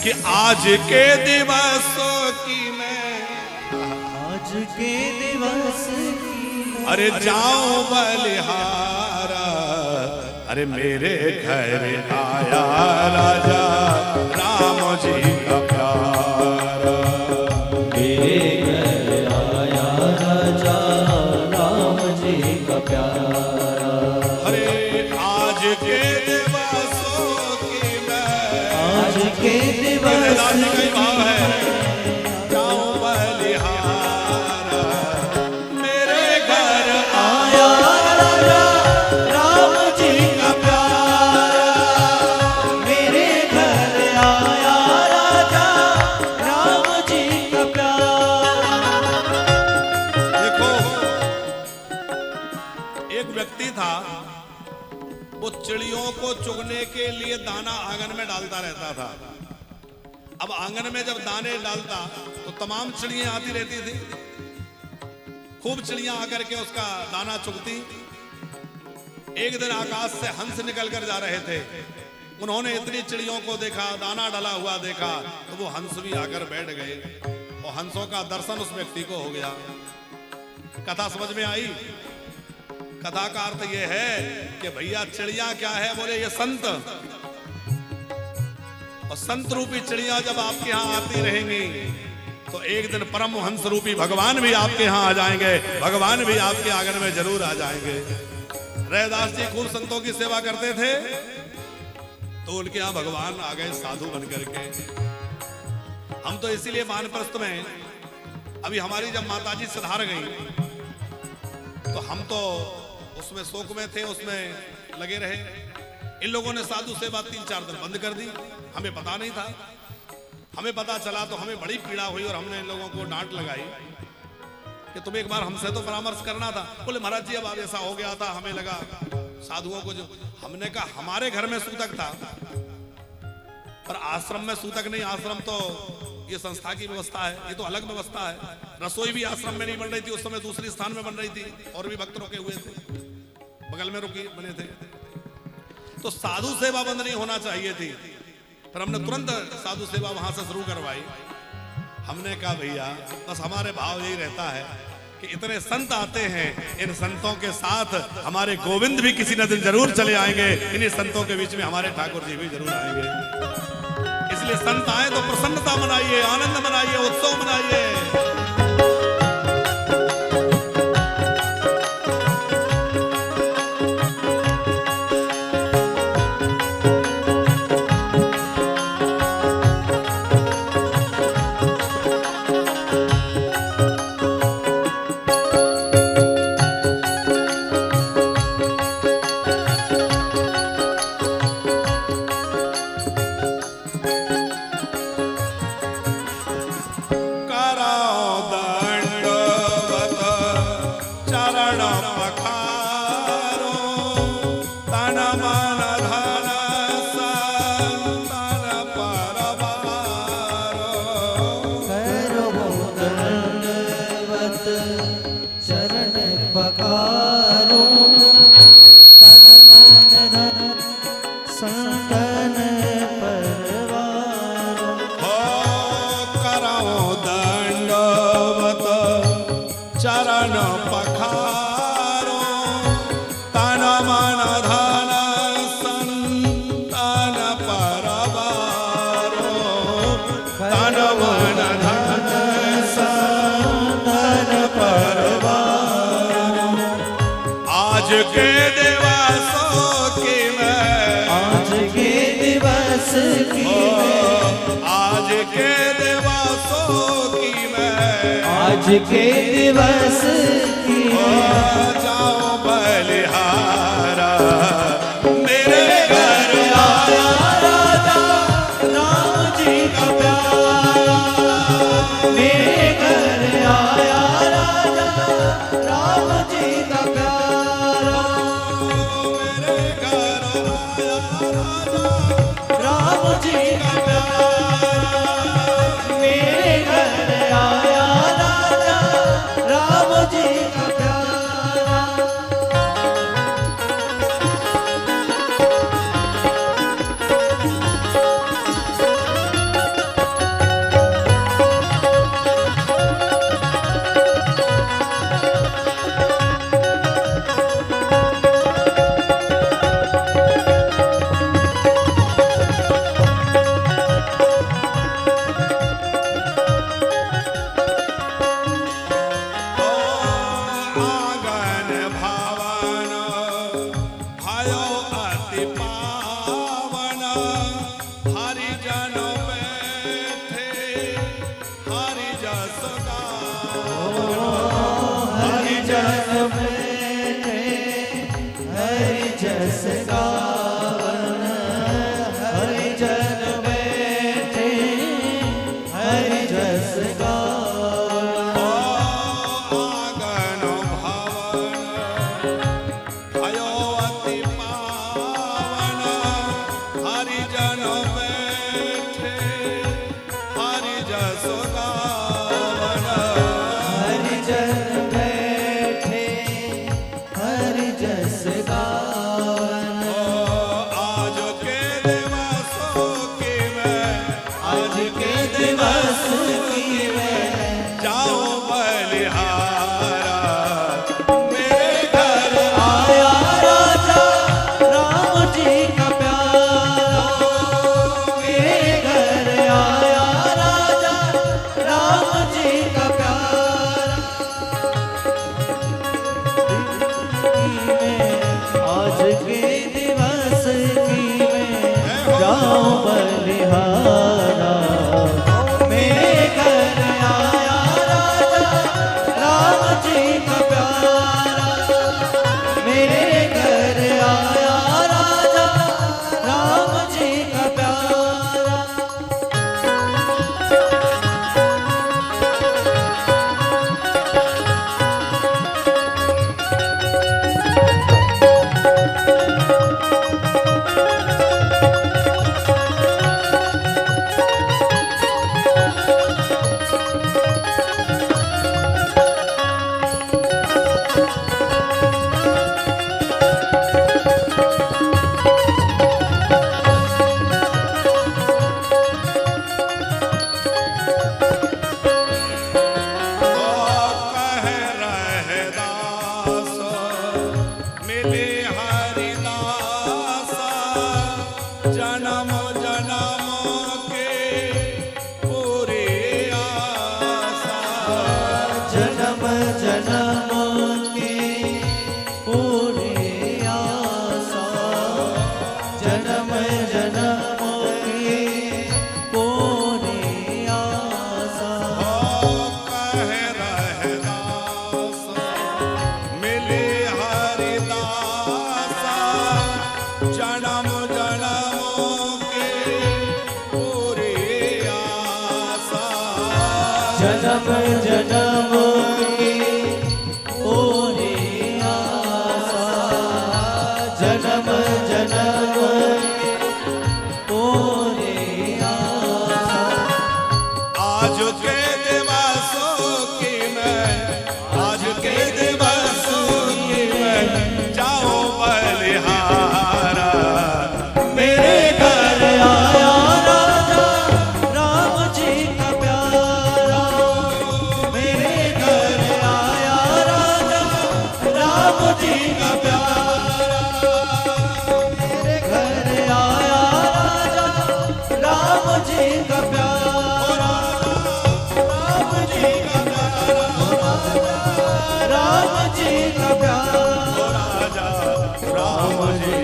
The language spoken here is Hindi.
कि आज के दिवसों की मैं, आज के दिवस की अरे जाऊं बलिहारा, अरे मेरे घर आया राजा राम जी का प्यारा, मेरे घर आया राजा राम जी का प्यारा। अरे आज के दिवसों की मैं, आज के दिवस कई भाव है, जाऊं बलिहारा, मेरे घर आया राजा राम जी का प्यारा, मेरे घर आया राजा राम जी का प्यारा। देखो एक व्यक्ति था, वो चिड़ियों को चुगने के लिए दाना आंगन में डालता रहता था। अब आंगन में जब दाने डालता तो तमाम चिड़ियां आती रहती थी, खूब चिड़ियां आकर के उसका दाना चुगती। एक दिन आकाश से हंस निकल कर जा रहे थे, उन्होंने इतनी चिड़ियों को देखा, दाना डाला हुआ देखा, तो वो हंस भी आकर बैठ गए और हंसों का दर्शन उस व्यक्ति को हो गया। कथा समझ में आई? कथा का अर्थ यह है कि भैया चिड़िया क्या है, बोले ये संत, और संत रूपी चिड़िया जब आपके यहाँ आती रहेंगी तो एक दिन परम हंस रूपी भगवान भी आपके यहाँ आ जाएंगे, भगवान भी आपके आंगन में जरूर आ जाएंगे। रैदास जी खूब संतों की सेवा करते थे, तो उनके यहाँ भगवान आ गए साधु बनकर के। हम तो इसीलिए वानप्रस्थ में, अभी हमारी जब माताजी सिधार गई तो हम तो उसमें शोक में थे, उसमें लगे रहे। इन लोगों ने साधु सेवा 3-4 दिन बंद कर दी, हमें पता नहीं था। हमें पता चला तो हमें बड़ी पीड़ा हुई और हमने इन लोगों को डांट लगाई कि तुम एक बार हमसे तो परामर्श करना था। बोले महाराज जी अब ऐसा हो गया था, हमें लगा साधुओं को जो, हमने कहा हमारे घर में सूतक था पर आश्रम में सूतक नहीं। आश्रम तो ये संस्था की व्यवस्था है, ये तो अलग व्यवस्था है। रसोई भी आश्रम में नहीं बन रही थी, उस समय दूसरी स्थान में बन रही थी, और भी भक्त रुके हुए थे, बगल में रुके बने थे। तो साधु सेवा बंद नहीं होना चाहिए थी, फिर हमने तुरंत साधु सेवा वहां से शुरू करवाई। हमने कहा भैया बस हमारे भाव यही रहता है कि इतने संत आते हैं, इन संतों के साथ हमारे गोविंद भी किसी न दिन जरूर चले आएंगे, इन्हीं संतों के बीच में हमारे ठाकुर जी भी जरूर आएंगे। इसलिए संत आए तो प्रसन्नता मनाइए, आनंद मनाइए, उत्सव मनाइए। चरण पखारो तन मन धन संतन परवारो, तन मन धन संतन परवारो। आज के दिवसों की मैं, आज के दिवस की आज के दिवसों की मैं, आज के दिवस की जाओ बलिहारा, मेरे घर आया राजा राम जी का प्यारा, मेरे घर आया राजा राम जी का प्यारा, मेरे घर आया राजा राम जी का प्यारा, मेरे घर आया राजा राम जी का प्यारा। जन बैठे हरि जस गावन, हरि जन बैठे हरि जस गावन। आगन भवन भयो अति पावन, हरि जन बैठे हरि जस गावन। हरि जन बैठे हरि जस गावन। आज के दिवसों की मैं, आज के दिवस की मैं जाओ बलिहारा, मेरे घर आया राजा राम जी का प्यारा। मेरे घर आया राजा राम जी का प्यारा। आज के दिवस की मैं जाऊं बलिहारा। मेरे घर आया राजा राम जी का प्यारा। मेरे घर आया राजा राम जी का प्यारा। कह रहदास मिले हरिदास, जन्म जन्म के पूरी आशा। जन्म जन्म की पूरी आशा। जन्म जन्म की पूरी आशा। कह रहदास मिले हरिदास, जन्म जन्म के पूरी आशा। जन्म जन्म की पूरी आशा। जन्म जन्म की पूरी आशा। आज के दिवसों की मैं, आज के दिवसों की मैं जाओ बलिहारा, मेरे घर आया राजा राम जी का प्यारा। मेरे घर आया राजा राम जी का प्यारा। मेरे घर आया राजा राम जी का प्यारा। राम जी का प्यारा। राम जी का प्यारा। राजा राम जी